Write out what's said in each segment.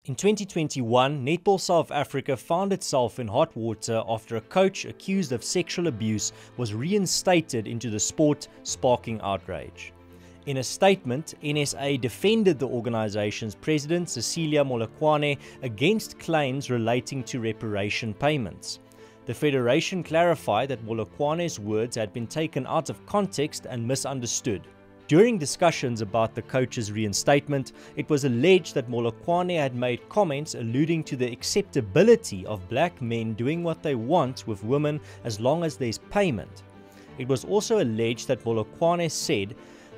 In 2021, Netball South Africa found itself in hot water after a coach accused of sexual abuse was reinstated into the sport, sparking outrage. In a statement, NSA defended the organization's president, Cecilia Molokwane, against claims relating to reparation payments. The federation clarified that Molokwane's words had been taken out of context and misunderstood. During discussions about the coach's reinstatement, it was alleged that Molokwane had made comments alluding to the acceptability of black men doing what they want with women as long as there's payment. It was also alleged that Molokwane said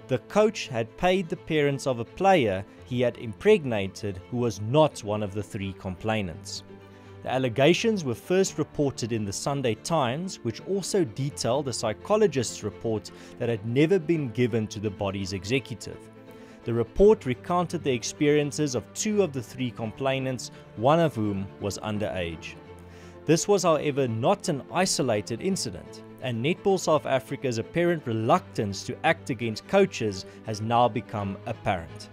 the coach had paid the parents of a player he had impregnated who was not one of the three complainants. The allegations were first reported in the Sunday Times, which also detailed a psychologist's report that had never been given to the body's executive. The report recounted the experiences of two of the three complainants, one of whom was underage. This was, however, not an isolated incident, and Netball South Africa's apparent reluctance to act against coaches has now become apparent.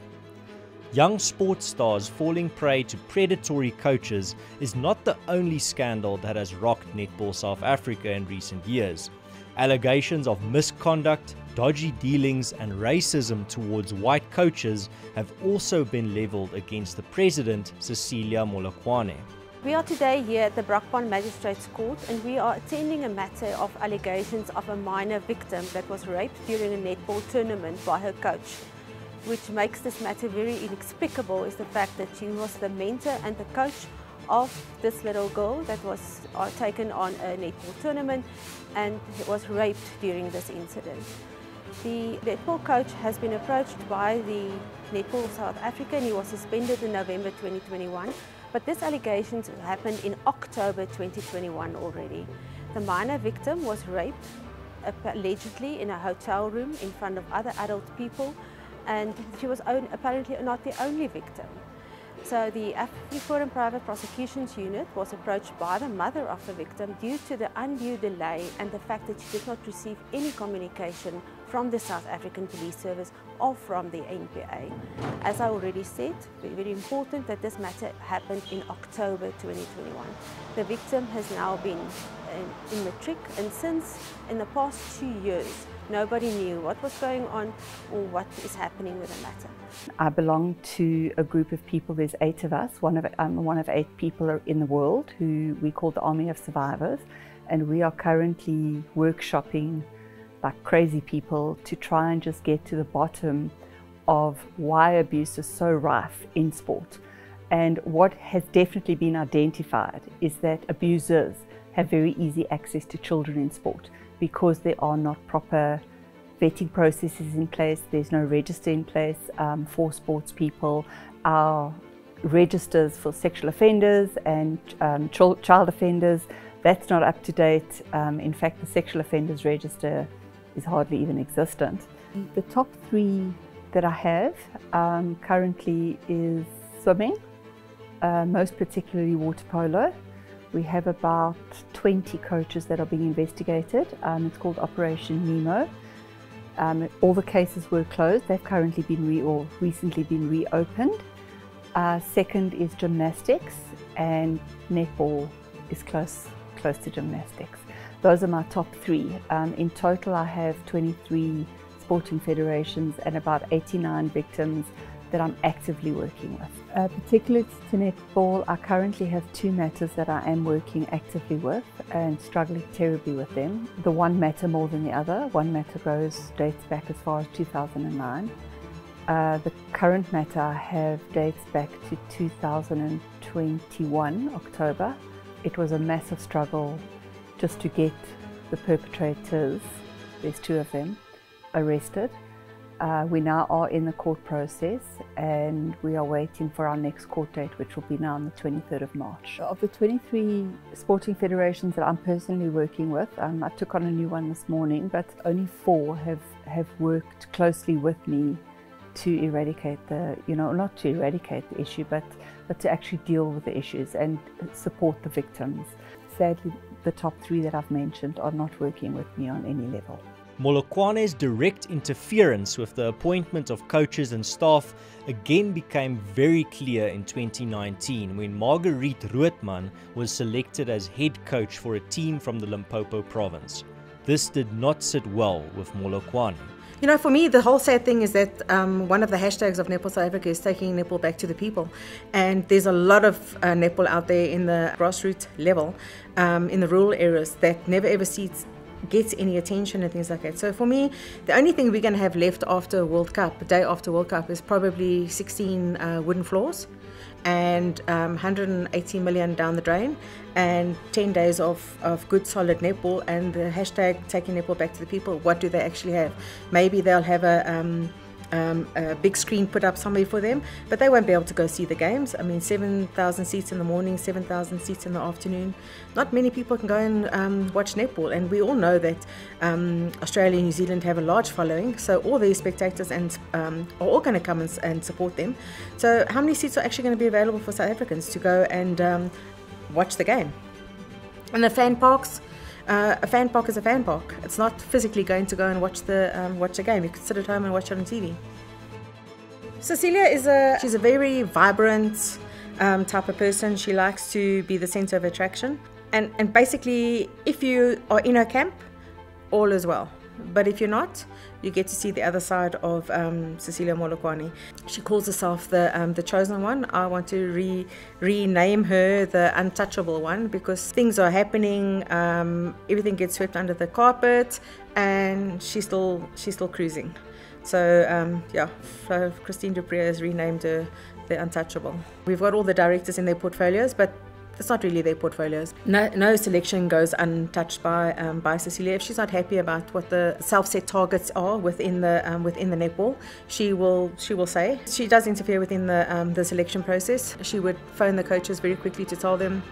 Young sports stars falling prey to predatory coaches is not the only scandal that has rocked Netball South Africa in recent years. Allegations of misconduct, dodgy dealings and racism towards white coaches have also been levelled against the president, Cecilia Molokwane. We are today here at the Brakpan Magistrates Court and we are attending a matter of allegations of a minor victim that was raped during a netball tournament by her coach. Which makes this matter very inexplicable is the fact that she was the mentor and the coach of this little girl that was taken on a netball tournament and was raped during this incident. The netball coach has been approached by the Netball South Africa and he was suspended in November 2021, but this allegations happened in October 2021 already. The minor victim was raped allegedly in a hotel room in front of other adult people, and she was apparently not the only victim. So the AfriForum Private Prosecutions Unit was approached by the mother of the victim due to the undue delay and the fact that she did not receive any communication from the South African Police Service or from the NPA. As I already said, very important that this matter happened in October 2021. The victim has now been in matric, and since in the past 2 years, nobody knew what was going on or what is happening with the matter. I belong to a group of people, there's 8 of us. I'm one of 8 people in the world who we call the Army of Survivors, and we are currently workshopping like crazy people to try and just get to the bottom of why abuse is so rife in sport. And what has definitely been identified is that abusers have very easy access to children in sport, because there are not proper vetting processes in place, there's no register in place for sports people. Our registers for sexual offenders and child offenders, that's not up to date. In fact, the sexual offenders register is hardly even existent. The top 3 that I have currently is swimming, most particularly water polo. We have about 20 coaches that are being investigated. It's called Operation Nemo. All the cases were closed. They've currently been recently been reopened. Second is gymnastics, and netball is close to gymnastics. Those are my top 3. In total, I have 23 sporting federations and about 89 victims that I'm actively working with. Particularly to netball, I currently have 2 matters that I am working actively with and struggling terribly with them. The one matter more than the other. One matter dates back as far as 2009. The current matter I have dates back to 2021, October. It was a massive struggle just to get the perpetrators, there's 2 of them, arrested. We now are in the court process and we are waiting for our next court date, which will be now on the 23rd of March. Of the 23 sporting federations that I'm personally working with, I took on a new one this morning, but only 4 have worked closely with me to eradicate not to eradicate the issue, but to actually deal with the issues and support the victims. Sadly, the top 3 that I've mentioned are not working with me on any level. Molokwane's direct interference with the appointment of coaches and staff again became very clear in 2019 when Marguerite Roodman was selected as head coach for a team from the Limpopo province. This did not sit well with Molokwane. You know, for me, the whole sad thing is that one of the hashtags of Netball South Africa is taking netball back to the people. And there's a lot of netball out there in the grassroots level, in the rural areas, that never ever gets any attention and things like that. So for me, the only thing we're going to have left after World Cup, the day after World Cup, is probably 16 wooden floors and 180 million down the drain and 10 days of good solid netball, and the hashtag taking netball back to the people. What do they actually have? Maybe they'll have a big screen put up somewhere for them, but they won't be able to go see the games. I mean, 7,000 seats in the morning, 7,000 seats in the afternoon. Not many people can go and watch netball, and we all know that Australia and New Zealand have a large following, so all these spectators are all going to come and support them. So how many seats are actually going to be available for South Africans to go and watch the game? And the fan parks, a fan park is a fan park. It's not physically going to go and watch the game. You could sit at home and watch it on TV. Cecilia she's a very vibrant type of person. She likes to be the center of attraction. And basically, if you are in her camp, all is well. But if you're not, you get to see the other side of Cecilia Molokwane. She calls herself the chosen one. I want to rename her the untouchable one, because things are happening, everything gets swept under the carpet, and she's still cruising. So yeah, so Christine du Preez has renamed her the untouchable. We've got all the directors in their portfolios, but it's not really their portfolios. No selection goes untouched by Cecilia. If she's not happy about what the self-set targets are within the netball, she will say. She does interfere within the selection process. She would phone the coaches very quickly to tell them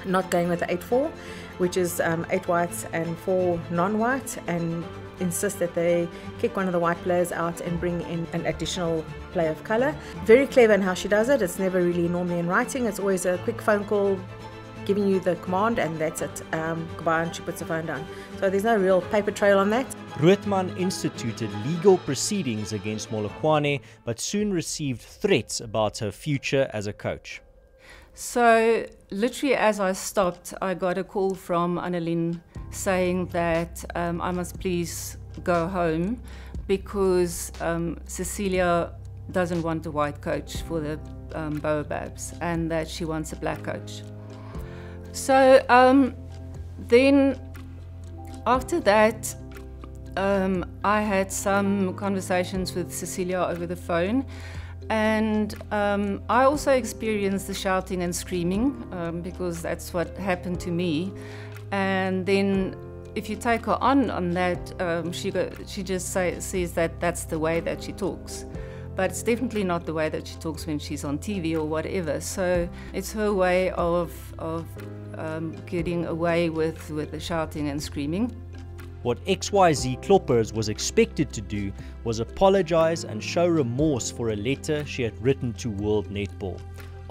not going with the 8-4, which is 8 whites and 4 non-white, and insist that they kick one of the white players out and bring in an additional player of colour. Very clever in how she does it. It's never really normally in writing. It's always a quick phone call giving you the command, and that's it. Goodbye, and she puts the phone down. So there's no real paper trail on that. Roodman instituted legal proceedings against Molokwane, but soon received threats about her future as a coach. So literally as I stopped, I got a call from Annelien saying that I must please go home because Cecilia doesn't want a white coach for the Baobabs, and that she wants a black coach. So then after that, I had some conversations with Cecilia over the phone. And I also experienced the shouting and screaming because that's what happened to me. And then if you take her on that, she just says that that's the way that she talks. But it's definitely not the way that she talks when she's on TV or whatever. So it's her way of getting away with the shouting and screaming. What XYZ Kloppers was expected to do was apologize and show remorse for a letter she had written to World Netball,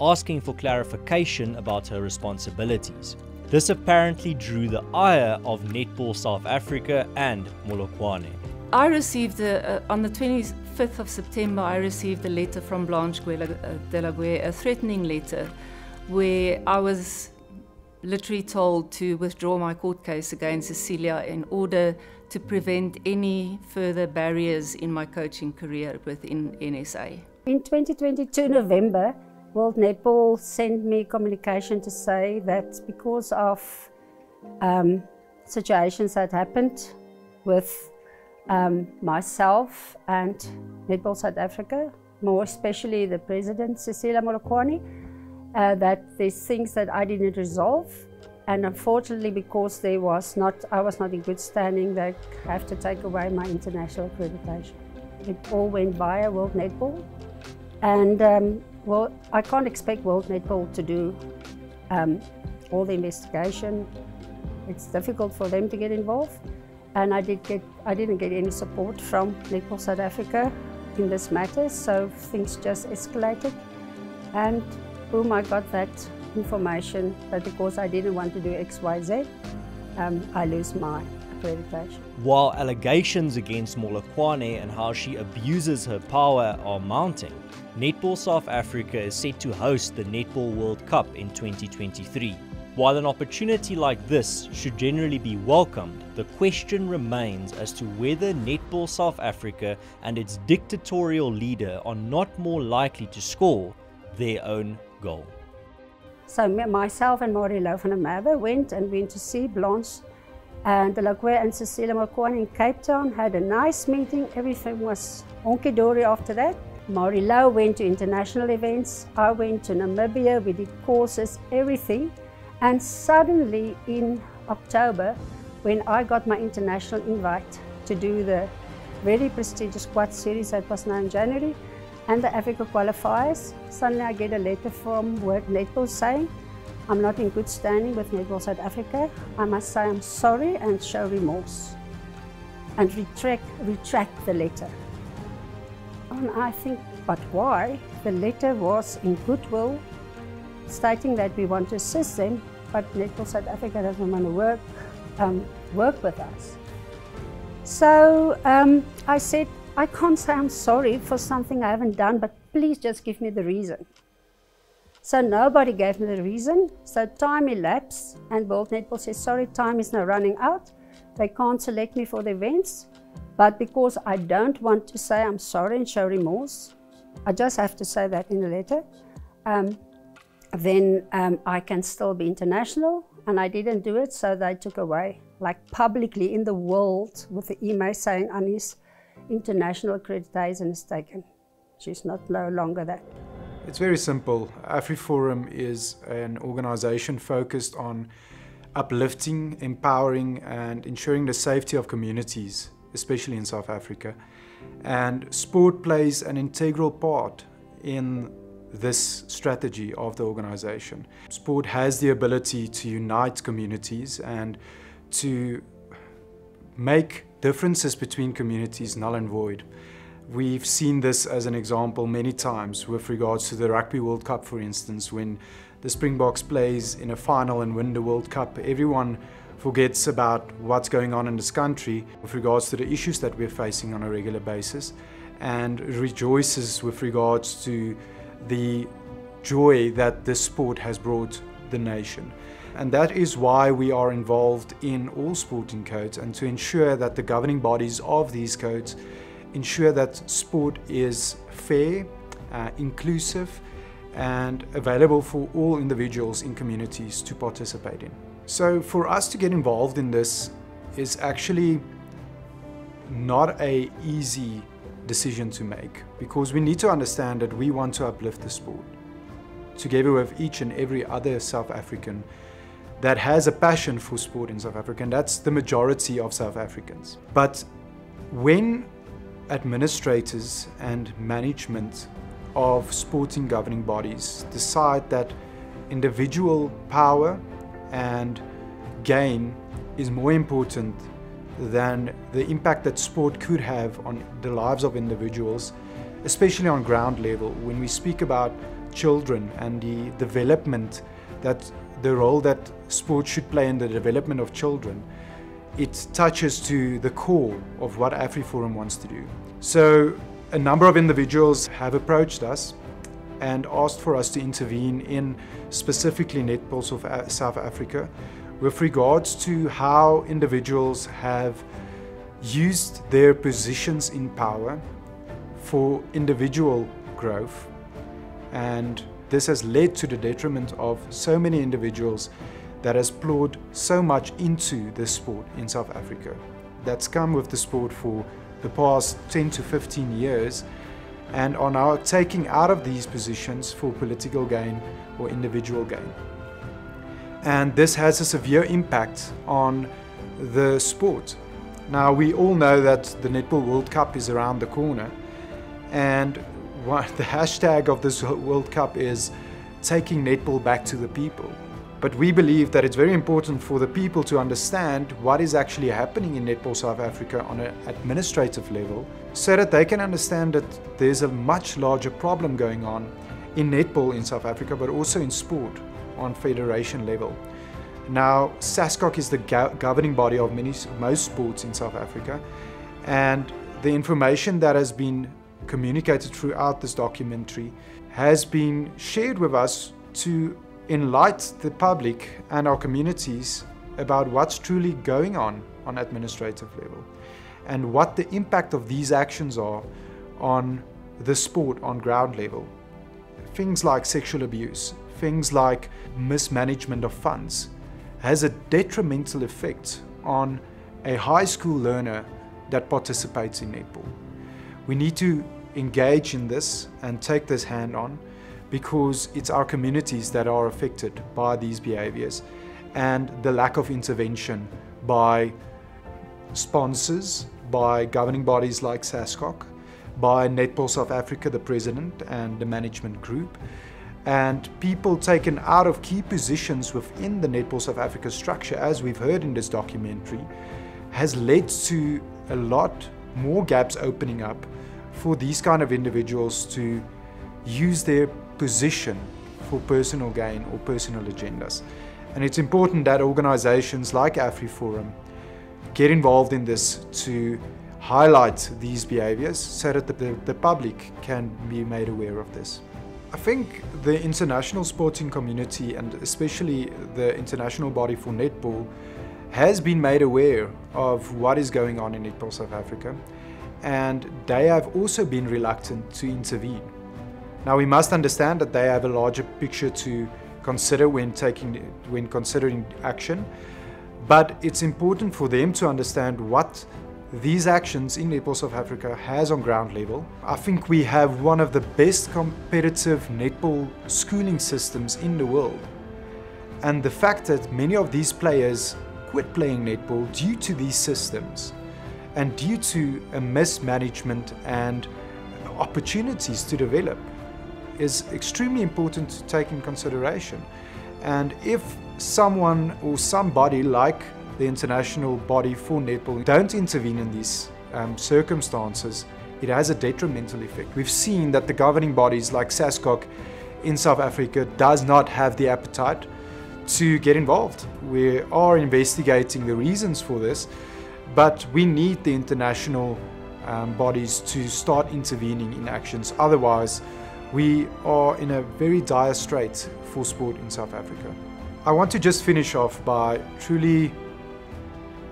asking for clarification about her responsibilities. This apparently drew the ire of Netball South Africa and Molokwane. I received, on the 25th of September, I received a letter from Blanche Delague, a threatening letter, where I was literally told to withdraw my court case against Cecilia in order to prevent any further barriers in my coaching career within NSA. In 2022 November, World Netball sent me communication to say that because of situations that happened with myself and Netball South Africa, more especially the president, Cecilia Molokwane, that there's things that I didn't resolve, and unfortunately because I was not in good standing, they have to take away my international accreditation. It all went via World Netball, and well, I can't expect World Netball to do all the investigation. It's difficult for them to get involved, and I didn't get any support from Netball South Africa in this matter, so things just escalated, and boom, I got that information that because I didn't want to do XYZ, I lose my accreditation. While allegations against Molokwane and how she abuses her power are mounting, Netball South Africa is set to host the Netball World Cup in 2023. While an opportunity like this should generally be welcomed, the question remains as to whether Netball South Africa and its dictatorial leader are not more likely to score their own goal. So myself and Marilou van der Merwe went to see Blanche and Delacroix and Cecilia Molokwane in Cape Town, had a nice meeting, everything was honky-dory after that. Marilou went to international events, I went to Namibia, we did courses, everything. And suddenly in October, when I got my international invite to do the very prestigious quad series that was now in January, and the Africa qualifiers, suddenly I get a letter from World Netball saying, I'm not in good standing with Netball South Africa. I must say I'm sorry and show remorse. And retract the letter. And I think, but why? The letter was in goodwill, stating that we want to assist them, but Netball South Africa doesn't want to work with us. So I said, I can't say I'm sorry for something I haven't done, but please just give me the reason. So nobody gave me the reason, so time elapsed, and World Netball says, sorry, time is now running out. They can't select me for the events, but because I don't want to say I'm sorry and show remorse, I just have to say that in the letter, then I can still be international, and I didn't do it, so they took away, like publicly in the world, with the email saying Annie's international accreditation is taken. She's no longer that. It's very simple. AfriForum is an organization focused on uplifting, empowering, and ensuring the safety of communities, especially in South Africa. And sport plays an integral part in this strategy of the organization. Sport has the ability to unite communities and to make differences between communities null and void. We've seen this as an example many times with regards to the Rugby World Cup, for instance. When the Springboks plays in a final and win the World Cup, everyone forgets about what's going on in this country with regards to the issues that we're facing on a regular basis, and rejoices with regards to the joy that this sport has brought the nation. And that is why we are involved in all sporting codes, and to ensure that the governing bodies of these codes ensure that sport is fair, inclusive, and available for all individuals in communities to participate in. So for us to get involved in this is actually not an easy decision to make, because we need to understand that we want to uplift the sport together with each and every other South African that has a passion for sport in South Africa, and that's the majority of South Africans. But when administrators and management of sporting governing bodies decide that individual power and gain is more important than the impact that sport could have on the lives of individuals, especially on ground level, when we speak about children and the development, that the role that sport should play in the development of children, it touches to the core of what AfriForum wants to do. So a number of individuals have approached us and asked for us to intervene in specifically Netball South Africa with regards to how individuals have used their positions in power for individual growth, and this has led to the detriment of so many individuals that has poured so much into the sport in South Africa, that's come with the sport for the past 10 to 15 years and are now taking out of these positions for political gain or individual gain. And this has a severe impact on the sport. Now, we all know that the Netball World Cup is around the corner, and the hashtag of this World Cup is taking netball back to the people. But we believe that it's very important for the people to understand what is actually happening in Netball South Africa on an administrative level, so that they can understand that there's a much larger problem going on in netball in South Africa, but also in sport on federation level. Now, SASCOC is the governing body of most sports in South Africa, and the information that has been communicated throughout this documentary has been shared with us to enlighten the public and our communities about what's truly going on administrative level and what the impact of these actions are on the sport on ground level. Things like sexual abuse, things like mismanagement of funds has a detrimental effect on a high school learner that participates in netball. We need to engage in this and take this hand on, because it's our communities that are affected by these behaviors and the lack of intervention by sponsors, by governing bodies like SASCOC, by Netball South Africa, the president and the management group, and people taken out of key positions within the Netball South Africa structure, as we've heard in this documentary, has led to a lot more gaps opening up for these kind of individuals to use their position for personal gain or personal agendas. And it's important that organizations like AfriForum get involved in this to highlight these behaviors so that the public can be made aware of this. I think the international sporting community, and especially the international body for netball, has been made aware of what is going on in Netball South Africa, and they have also been reluctant to intervene. Now, we must understand that they have a larger picture to consider when considering action, but it's important for them to understand what these actions in Netball South Africa has on ground level. I think we have one of the best competitive netball schooling systems in the world, and the fact that many of these players quit playing netball due to these systems and due to a mismanagement and opportunities to develop is extremely important to take in consideration. And if someone or somebody like the international body for netball don't intervene in these circumstances, it has a detrimental effect. We've seen that the governing bodies like SASCOC in South Africa does not have the appetite to get involved. We are investigating the reasons for this, but we need the international bodies to start intervening in actions. Otherwise, we are in a very dire strait for sport in South Africa. I want to just finish off by truly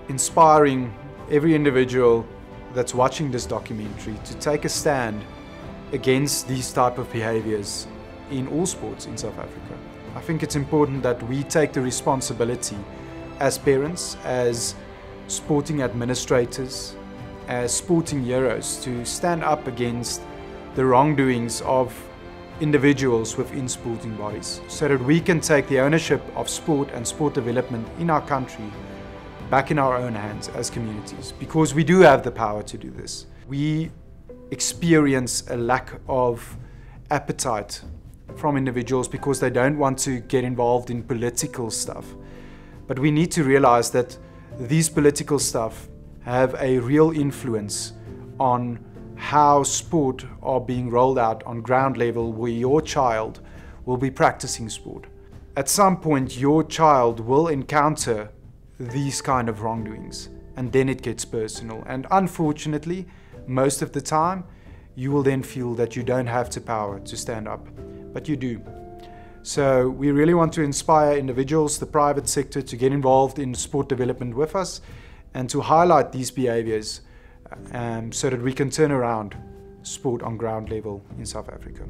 inspiring every individual that's watching this documentary to take a stand against these type of behaviors in all sports in South Africa. I think it's important that we take the responsibility as parents, as sporting administrators, as sporting heroes, to stand up against the wrongdoings of individuals within sporting bodies, so that we can take the ownership of sport and sport development in our country back in our own hands as communities, because we do have the power to do this. We experience a lack of appetite from individuals because they don't want to get involved in political stuff. But we need to realize that these political stuff have a real influence on how sport are being rolled out on ground level, where your child will be practicing sport. At some point, your child will encounter these kind of wrongdoings, and then it gets personal. And unfortunately, most of the time, you will then feel that you don't have the power to stand up, but you do. So we really want to inspire individuals, the private sector, to get involved in sport development with us and to highlight these behaviors so that we can turn around sport on ground level in South Africa.